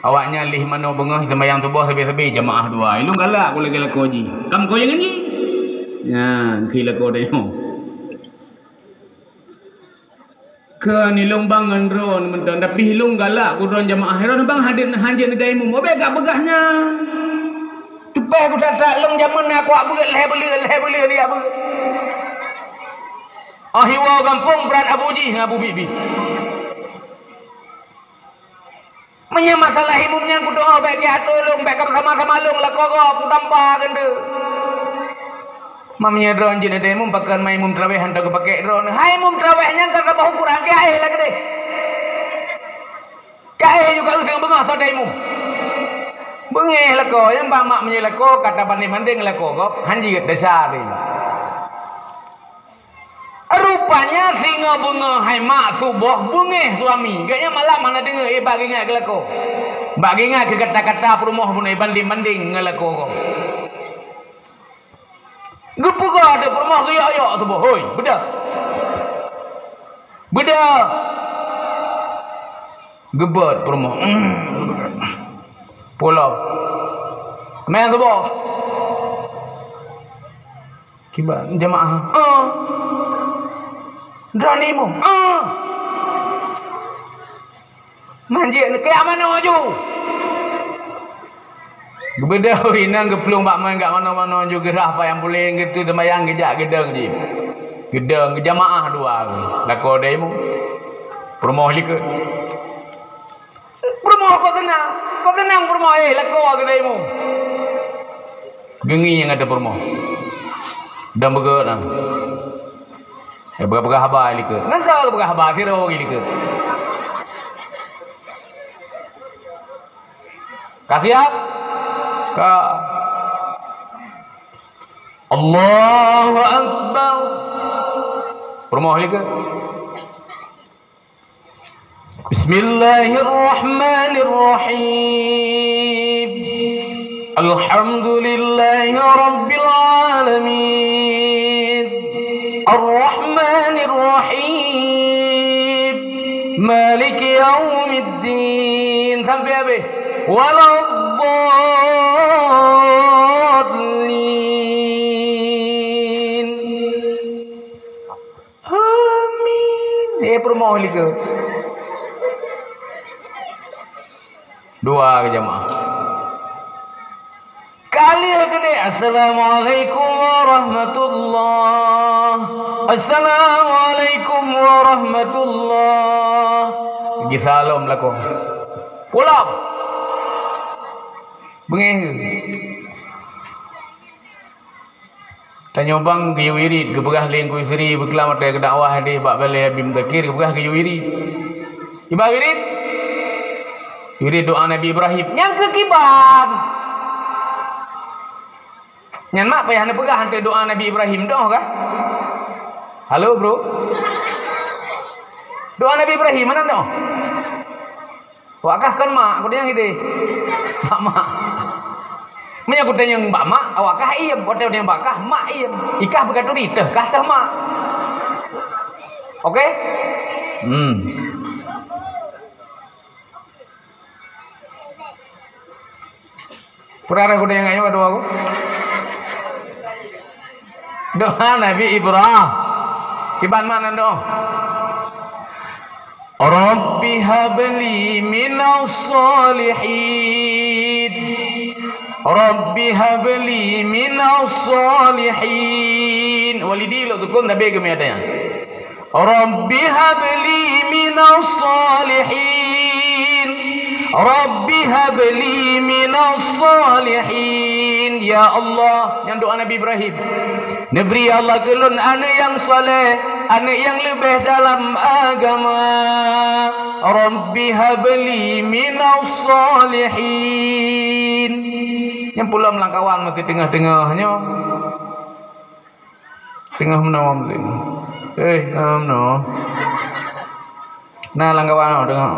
awaknya lih mano bengah sembahyang subuh sebi-sebi jemaah 2 ilung galak aku lagi laku haji kam kau yang ni ya ki laku demo ke ni long bangan ron mentang tapi ilung galak ku ron jemaah ron bang hadir hanjit ni daimu obe gak begahnya tepai ku tak long jaman aku beut leh beli ni abu ahiwa kampung berat abuji abu bibi Menya masalah himumnya ku doa baik ya tolong baik sama-sama long lah kau ku tanpa gende. Mamnya drone jenis demo pakai main mum terawih hantar ke pakai drone. Hai mum terawihnya kagak bahu kurang ke air lagi deh. Ke air juga usang bengah so demo. Bengeh lah kau yang bang mak menye lah kau kata banding lah kau hanji desa deh. Rupanya singa bunga hai mak subuh bungeh suami gaknya malam mana dengar bagi ngak gelako bagi ngak ke kata-kata perumoh bunai banding-banding ngelako ko gepu ko ada perumoh riak-riak subuh hoi beda gebet perumoh pulau main subuh kibat jemaah Dranimu, manjik ni kayak mana maju? Gebeda inang geplung bak main kat mana-mana juga gerah apa yang boleh gitu temayang gejak gedeng je. Gedeng jamaah 2 lako daimu. Promoh likut. Promoh kau tenang promoh lako gedaimu. Gengi yang ada promoh. Dan begut nah. Berapa habar likut. Ngan sah berapa habar siro likut. Kasiap. Ka. Allahu Akbar. Rumah likut. Bismillahirrahmanirrahim. Alhamdulillahi rabbil alamin. Ar-Rahmanir-Rahim Malik Yawmiddin sampai habis Waladdallin Amin permohon ke 2 ke jemaah kali gede assalamualaikum warahmatullah assalamualaikum warahmatullah pergi salam laku pulang bengih Tanya bang ke wirid ke berah ling ku isteri berkelam mata ke dakwah hadis bab balai bim takir ke berah ke wirid. Iba wirid. Wirid doa Nabi Ibrahim. Yang ke kiban. Nyan mak payah nak berah hantar doa Nabi Ibrahim doa kah? Halo bro. Doa Nabi Ibrahim mana doa? Wakah kan mak aku tanya gitu. Mak. Menya aku tanya mbak mak, awakah iem? Kau tanya bakah mak iem. Ikah berkata ritah, kah tah mak. Okey? Perara aku tanya ngayo doa aku. Doa Nabi Ibrahim. Kiban mana doa? Rabbi habli minas salihin. Rabbi habli minas salihin. Walidi lo tukun Nabi kami adanya. Rabbi habli minas salihin. Rabbi habli minas salihin. Ya Allah, yang doa Nabi Ibrahim. Neberi Allah kelun anak yang soleh, anak yang lebih dalam agama. Rabbi habli minas salihin. Yang pula melangkawan mesti tengah-tengahnya. Tengah menawam lin. No. Nah langkawan tengah.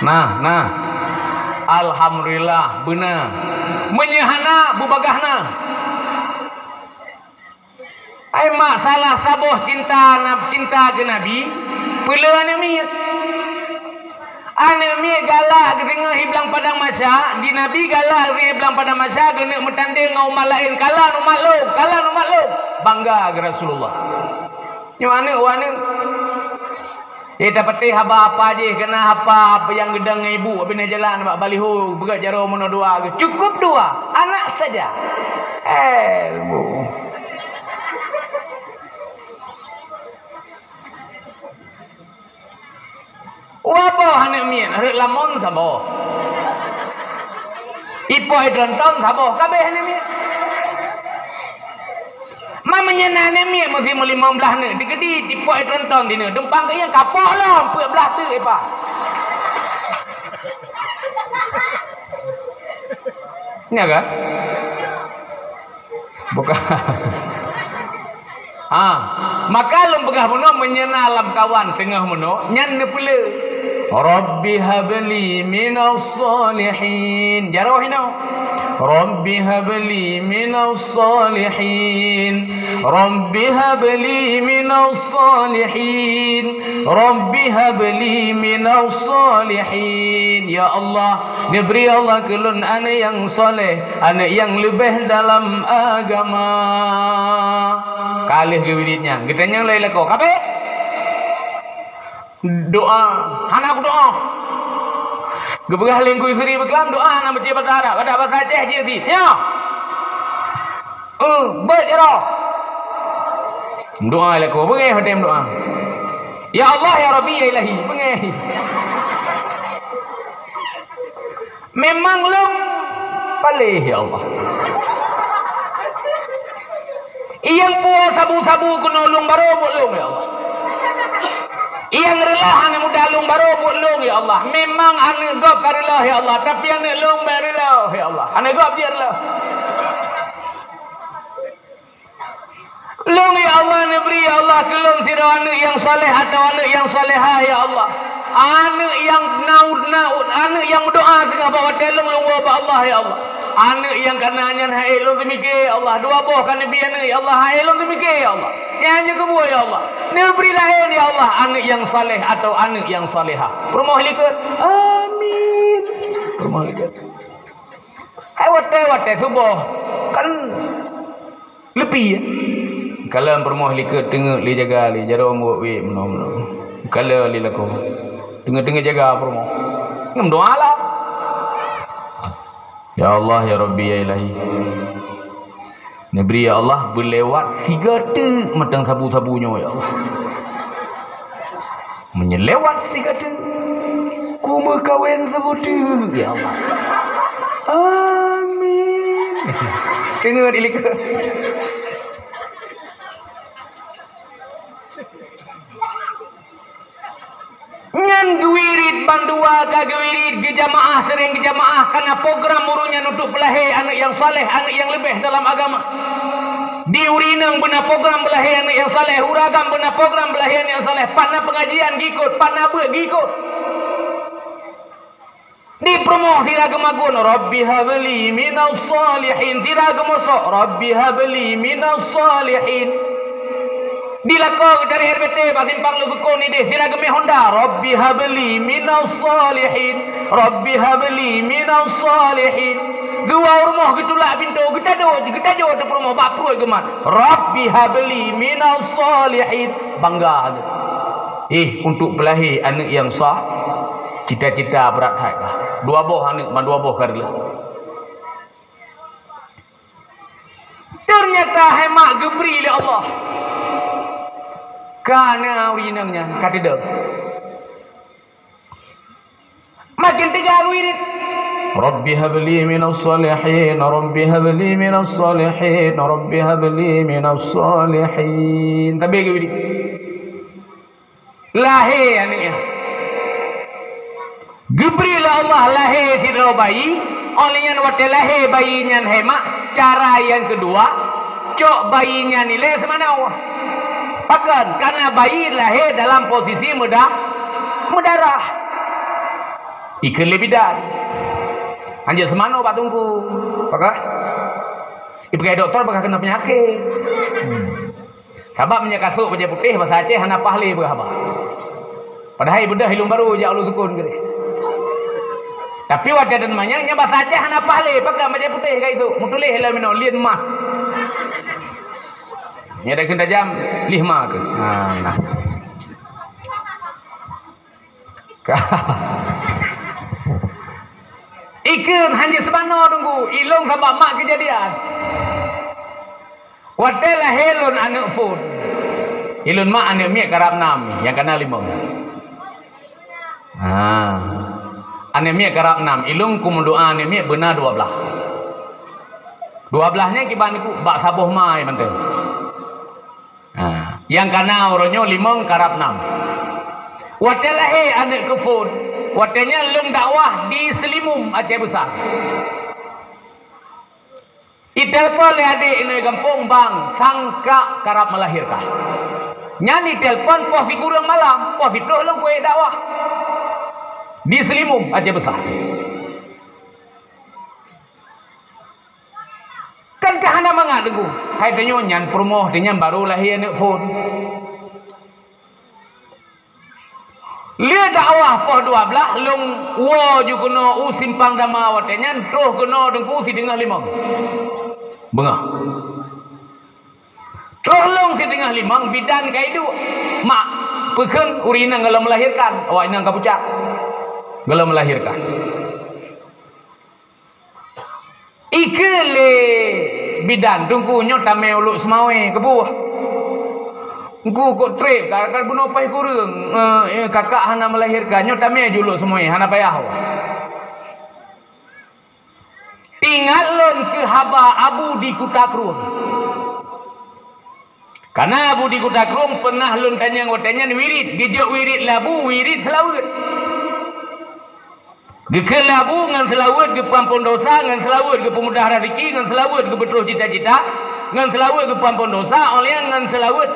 Nah. Alhamdulillah benar. Menyahana bubagahna. Ai mak salah saboh cinta ke Nabi. Pula mi. Ane mi galak dengan hiblang padang masa, di Nabi galak dengan hiblang padang masa, kena metanding ngau malain kala nu maklum. Bangga ke Rasulullah. Yang mana dapat haba apa je kena apa yang gedang ibu bina jalan bak baliho berat jaro mono doa. Cukup dua, anak saja. Ilmu. Wapa hanek mien rek lamon sabo. Ipo idronton sabo kabeh hanek mien. Mamanya nane mien mesti muli 15 ne digedi ipo idronton dina dempang ke yang kapoh lah 14 tu ipa. Nya kan? Bukan. Maka lem pegah mono menyena alam kawan tengah mono nyan ne pula Rabbi habli minas salihin jaro hino Rabbi habli minas salihin Rabbi habli minas salihin Rabbi habli minas salihin. Ya Allah, diberi Allah kelun anak yang soleh, anak yang lebih dalam agama. Kalih ke wiridnya. Kita yang lain leko. Kape? Doa. Anak doa. Geberah lingku isteri berkelam doa nak baca bahasa Arab. Ada bahasa Aceh je di. Ya. Berjero. Doa leko. Bengih hotem doa. Ya Allah ya Rabbi ya Ilahi. Bengih. Memang lem palih ya Allah. Iyang puas sabu-sabu kunolong baru butlong ya Allah. Iyang relah ane mudalung baru butlong ya Allah. Memang ane gop karilah ya Allah, tapi ane long barilah ya Allah. Ane gop jirlah. Long ya Allah ane beri ya Allah kelong sira ane yang saleh atau ane yang salehah ya Allah. Ane yang naud, ane yang doa tengah bawa telung lungwa ba Allah ya Allah. Anak yang kanannya hai elon demike Allah, dua buah kan nabi anak ya Allah hai elon demike ya Allah. Nyanyi ke buah ya Allah. Ni beri lahir ya Allah anak yang saleh atau anak yang salehah. Permohlikat. Amin. Permohlikat. Hai wate subuh kan lebih ya. Kalau permohlikat tengok li jaga li jaro buat we menom. Kalau li laku. Tengok jaga permoh. Ngam doalah. Ya Allah ya Rabbi ya Ilahi. Neberi ya Allah berlewat 3 tu matang sabu-sabunya ya Allah. Menyelewat 3 tu. Ku mekawin sabu tu ya Allah. Amin. Dengar ilik. Ngan gewirid bandua ka gewirid gejamaah sering gejamaah karena program murunya untuk belahir anak yang saleh, anak yang lebih dalam agama. Di urinang benar program belahir anak yang saleh, uragam benar program belahir anak yang saleh. Pana pengajian gikut, pana be gikut. Di promo siragam agun Rabbi habli minas salihin, siragam mosok Rabbi habli minas salihin. Dilakok dari RBT Pasimpang Lugukon ni deh siragam Honda Rabbi habli minas salihin, Rabbi habli minas salihin. Dua rumah gitulah pintu kita do tu promo bak pro gemat Rabbi habli minas salihin. Bangga aja. Untuk belahir anak yang sah cita-cita berat hailah. Dua boh anak man dua boh karila. Ternyata hemat gebri oleh Allah. Karena urinangnya katidak. Makin tiga wirid. Rabbi habli minas salihin, Rabbi habli minas salihin, Rabbi habli minas salihin. Tapi ke wirid. Lahir anaknya. Gebrilah Allah lahir sidra bayi. Olehnya waktu lahir bayinya hemat. Cara yang kedua, cok bayinya nilai semana Allah. Bahkan karena bayi lahir dalam posisi mudarah. Ikan lebidan. Anjir semano pak tunggu. Pakah? Ibu kayak dokter bakal kena penyakit. Sabab minyak kasut wajah putih bahasa Aceh hana pahli berapa. Padahal bedah hilung baru je Allah sukun gede. Tapi wajah dan manyaknya bahasa Aceh hana pahli pakai wajah putih kayak itu. Mutulih lah minum lian mah. Ni ada kena jam 5 ke. Nah. Ikan hanya sebano tunggu ilung sabab mak kejadian. Wadalah helon anak phone. Ilun mak anak miak karab 6 yang kena 5. Anak miak karab 6. Ilung kumundoa anak miak benar 12. 12-nya kibaniku bak sabuh mai mantel. Yang kena orangnya 5 karab 6. Wadalah anak ke phone. Wadanya lung dakwah di Selimum Aceh Besar. Itelpon le adik ini kampung bang sangka karab melahirkan. Nyani telpon poh figurang malam, poh fitruh lung kue dakwah di Selimum Aceh Besar. Kan kahana mangat dengu. Hai denyo nyan promoh denyan baru lahir anak phone. Lia dakwah poh 12 lung wo ju kena simpang dama watenyan troh kena dengku si dengah 5. Bengah. Troh lung si dengah 5 bidan kaidu mak peken urina ngala melahirkan awak inang kapucak. Ngala melahirkan. Ikele bidan tungku nyo tame uluk semawe kebuah. Engku kok trip kakak bunuh pai kurang kakak hana melahirkan nyo tame juluk semua hana payah. Tinggal lon ke haba abu di Kutakrum. Karena abu di Kutakrum pernah lon tanya ngotanya wirid, gejok wirid labu, wirid selawat. Gekel labu ngan selawat ke pampun dosa, ngan selawat ke pemudah rezeki, ngan selawat ke betul cita-cita, ngan selawat ke pampun dosa, oleh ngan selawat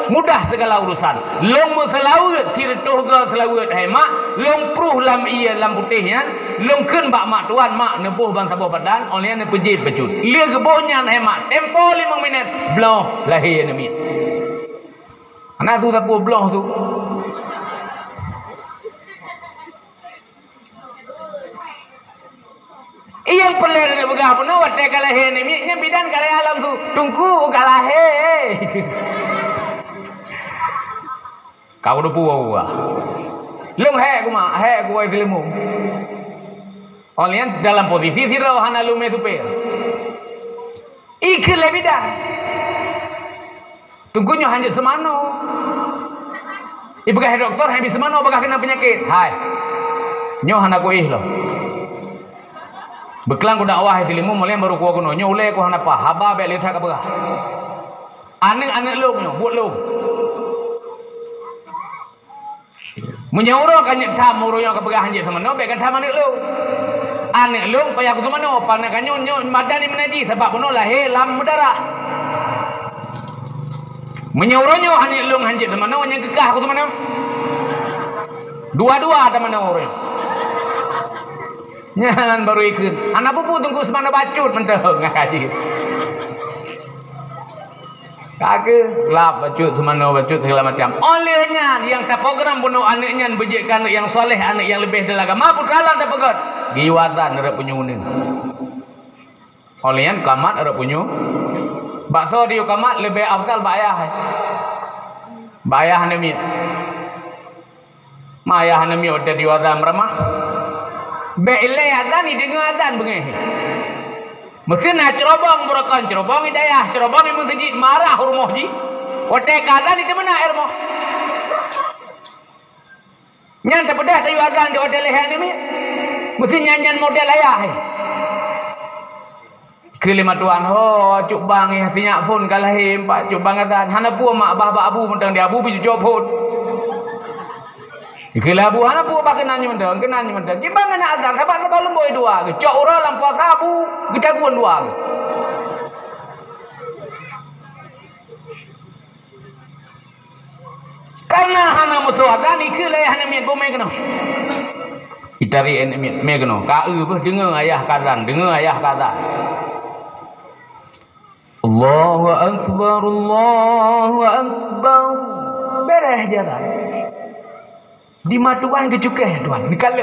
mudah segala urusan. Long mo selawat sirtuh ke selawat hemat, long pruh lam iya lam putihnya, long keun bak mak tuan mak nebuh bang sabuh badan, oleh ne pejit pecut. Lia gebohnya hemat, tempo 5 minit, bloh lahir nemit. Anak tu sabuh bloh tu. Iyang peler ne begah pun wat kalah he nemit, nya bidan kala alam tu. Tungku kalah he. Kau udah puas. Lem hek kuma, hek gua filmu. Olian dalam posisi sirau hana lume tu pe. Ikhle bidan. Tunggunya hanya semano. Ibu kah doktor habis semano bakal kena penyakit. Hai. Nyo hana ko ih lo. Beklang ku dakwah filmu mulai baru ku kuno nyo ule ku hana pa haba be litha ka bagah. Ane lu nyo buat lu. Menyuruh kan nyata muruh yang kepegahan je sama no, baik kata mana lu. Anak lu payah aku mana, panah kan nyon madani menaji sebab puno lahir lam darah. Menyuruhnya anak lu hanjit sama no, yang kekah aku mana. Dua-dua ada mana orang. Nyan baru ikut. Anak pupu tunggu semana bacut mentah ngakaji. Kagak lap bacut semana bacut segala macam. Olehnya yang tak program bunuh anaknya bejikkan yang soleh, anak yang lebih dalaga. Mampu kalah tak pegat. Giwatan ada punya unin. Olehnya kamat ada punya. Bakso dia kamat lebih afdal bayah. Bayah nemi. Maya nemi ada diwadan ramah. Beilai adan ni dengar adan bengai. Mesin nak cerobong burakan cerobong hidayah cerobong yang masjid marah rumah ji. Otek adan itu mana air moh. Nyan tak pedah tayu adan di hotel leher ni. Mesin nyanyian model ayah. Kelima tuan ho cuk bang ya sinyak phone kalahim pak cuk bang adan. Hana pu mak bah abu mentang dia abu biju jopot. Kila abu hana pu pak kenanya mentang gimana nak azan sahabat lepas lemboi dua ke cok orang lampu abu kita guan dua ke karena hana musuh azan ikila hana miat bomai kena itari en miat me kena kau pun dengar ayah kazan Allahu akbar beres jalan di matuan ke cukai tuan di kala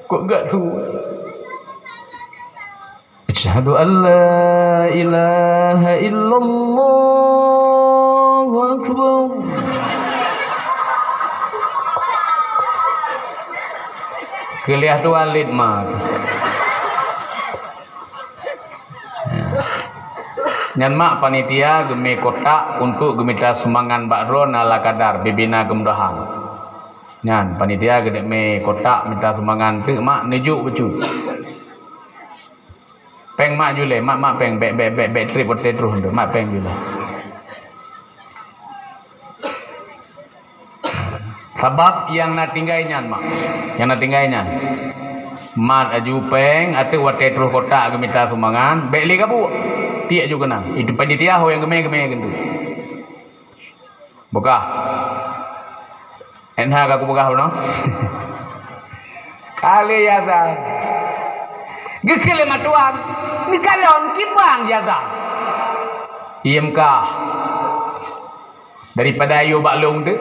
kok gak tu asyhadu an la ilaha illallah akbar keliah tuan lid mak nyan mak panitia gemi kotak untuk gemita semangan bakron ala kadar bibina kemudahan. Nyan panitia gede me kotak minta sumbangan tu mak nejuk becu. Peng mak jule, mak peng be trip hotel terus tu mak peng jule. Sebab yang nak tinggai nyan mak. Yang nak tinggai nyan. Mat aju peng atau hotel terus kotak ge minta sumbangan, be li kabu. Tiak juga nang. Itu panitia ho yang geme gitu. Buka. Enha aku buka no. Kali ya dah. Gekele matuan. Ni kalon kibang jaga. Iemkah. Daripada ayu baklung tu.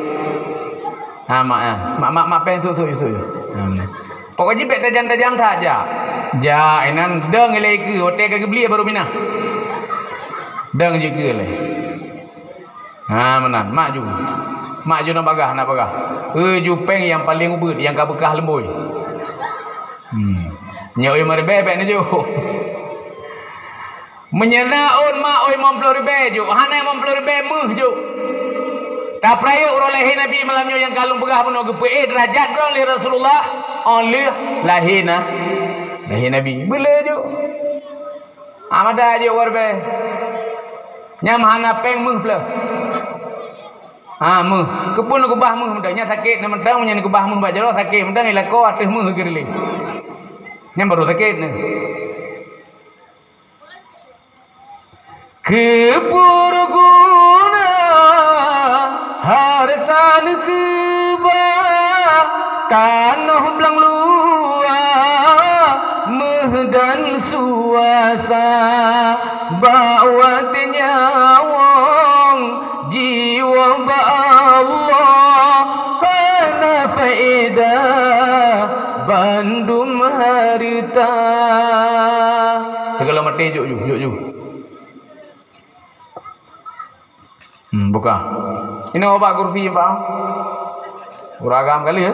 Ha mak pen su. Pokok jipet tajam saja. Ja enan deng lagi hotel ke beli baru minah. Deng je ke le. Ha menan mak ju. Mak ju nak bagah. Jupeng yang paling ubud yang kabekah lemboi. Nyoi merbebek ni ju. Menyenaun mak oi 50 ribu ju. Hana 50 ribu meh ju. Tak peraya urang lahir Nabi malamnya yang kalung pegah pun gepe derajat kau li Rasulullah oleh lahirna lahir Nabi. Bila ju. Amada ju warbe. Nyam hana peng meh pula. Meh kepun aku bah meh mendanya sakit nak mentang nya aku bah meh bajaro sakit mentang ila ko ateh meh gerli. Nyam baru sakit ni. Kepurguna hartan keba tanah belang luar mehdan suasa bawat nyawang jiwa ba Allah hana faedah bandum harta segala mati juk buka. Ini obat kursi pak. Uragam kali ya.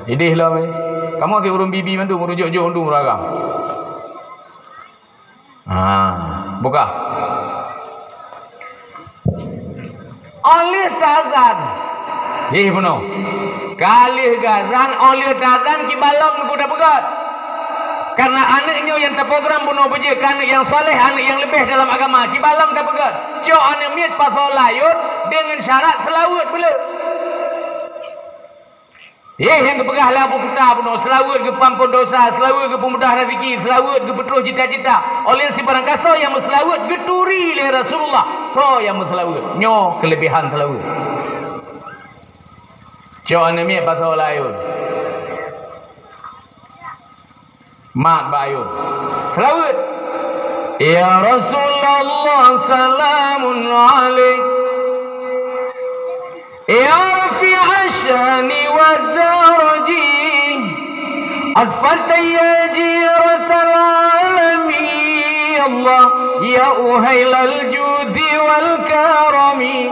Idih lah weh. Kamu ti urun bibi mandu merujuk undu uragam. Buka. Oleh tazan. Benar. Kali gazan oleh tazan kibalom kuda pegat. Karena anaknya yang terprogram bunuh bejik, anak yang soleh, anak yang lebih dalam agama, kibalam tak pegat. Cok anak miat pasal layut dengan syarat selawat pula. Yang kepegahlah pun kita pun selawat ke pampun dosa, selawat ke pemudah rezeki, selawat ke betul cita-cita. Oleh si barang kasar yang selawat geturi le Rasulullah. So yang selawat nyo kelebihan selawat. Cok anemi pasal layun. Mat bayun. Selawat. Ya Rasulullah salamun alaik. Ya Rafi'a syani wa daraji Adfata ya jiratal alami Allah ya uhailal judi wal karami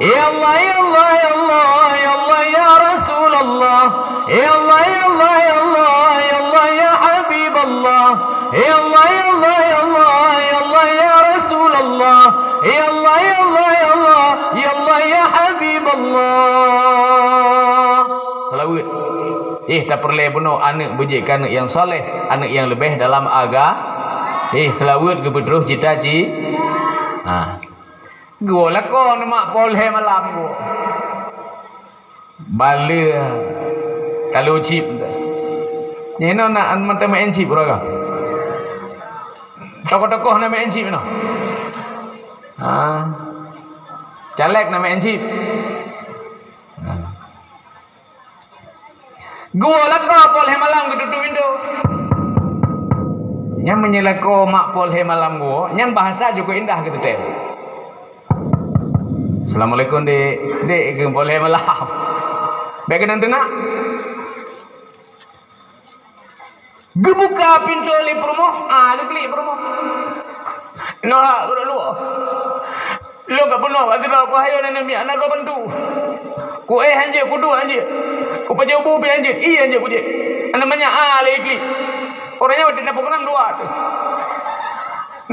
Ya Allah ya Allah ya Allah ya Allah ya Rasulullah Ya Allah ya Allah ya Allah ya Allah ya Habib Allah Ya Allah ya Allah ya Allah ya Allah ya Rasulullah Ya Allah ya Allah ya Allah ya Allah ya Habib Allah. Selawat. Tak perlu bunuh anak bujik anak yang soleh, anak yang lebih dalam agama. Selawat ke betul cita-cita. Gua lah kau nak polhe malam gua. Bala kalau chip. Ni nak mata main chip raga. Tokoh-tokoh nak main chip no. Caleg nama encip. Gua lako polhe malam ke duduk window. Yang menyelako mak polhe malam gua, yang bahasa juga indah gitu teh. Assalamualaikum dek, dek ke polhe malam. Baik nanti nak. Gebuka pintu oleh promo, klik promo. Noh, berlalu. Lo tak pernah ada apa hayo nene mi anak kau bantu. Ku hanje ku dua hanje. Ku pajau bu hanje. Hanje ku je. Namanya lagi. Orangnya tidak program dua tu.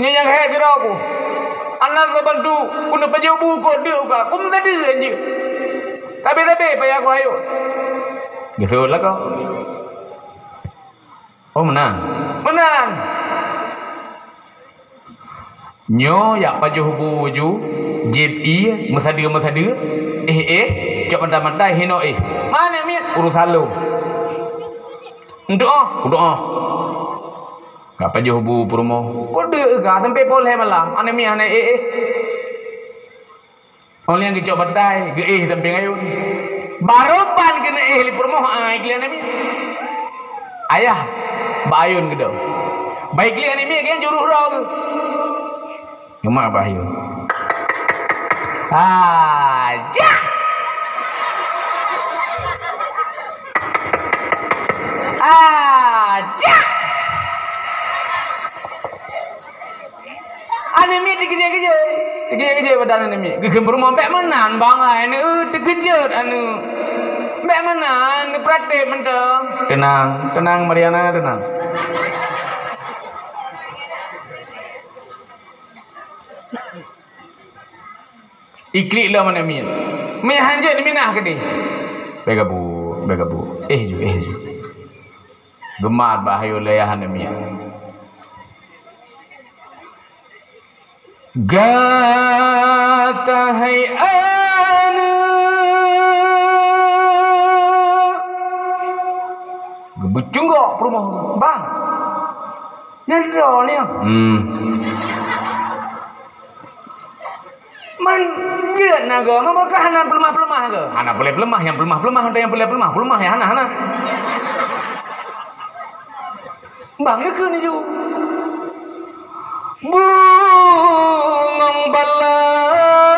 Ni yang hai kira aku. Anak kau bantu. Ku nak pajau bu kau dia ka. Ku mesti dia hanje. Tapi payah aku hayo. Gitu lah kau. Oh menang. Menang. Nyo yak pajuh buju jib masadir cok pandai hino mana mi urusan lu doa ka pajuh bu promo kode ka sampai boleh malam ane mi ane oleh yang cok pandai ge sampai ngayun baroban kena li promo ikli ane mi ayah bayun gedo baik li ane mi gen juruh ro Cuma Bahyu. Aja. Aja. Anemi dikejar-kejar badan anemi. Gegembur sampai menan bang ane dikejar anu. Mbak menan praktek mentang. Tenang Mariana tenang. Iklik lah mana min. Mi hanjat minah ke di. Begabu. Ju. Gemar bahayo layahan mi. Gata hai anu. Gebucung kok perumah bang. Nyadro ni. Manjat naga, mereka hana pelemah ke? Hana boleh pelemah, yang pelemah ada yang boleh pelemah ya hana. Bang ke ni ju. Bungong balahe.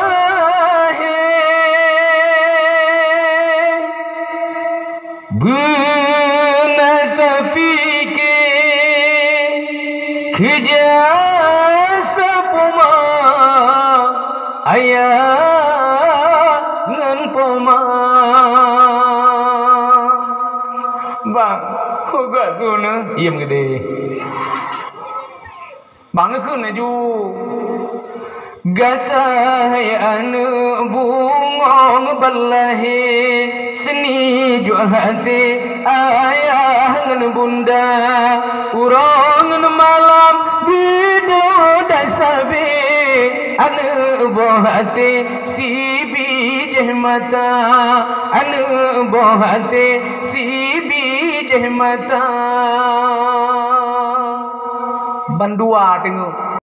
Buna tapi ke kejasa puma. Ayah ngan poma bang kau gak guna diam gede bang guna ju gatai anu bungong balahi seni ju hati ayah ngan bunda urang ngan malam bido dasabe anu bohate si jehmata anu bohate si jehmata Bandua tengok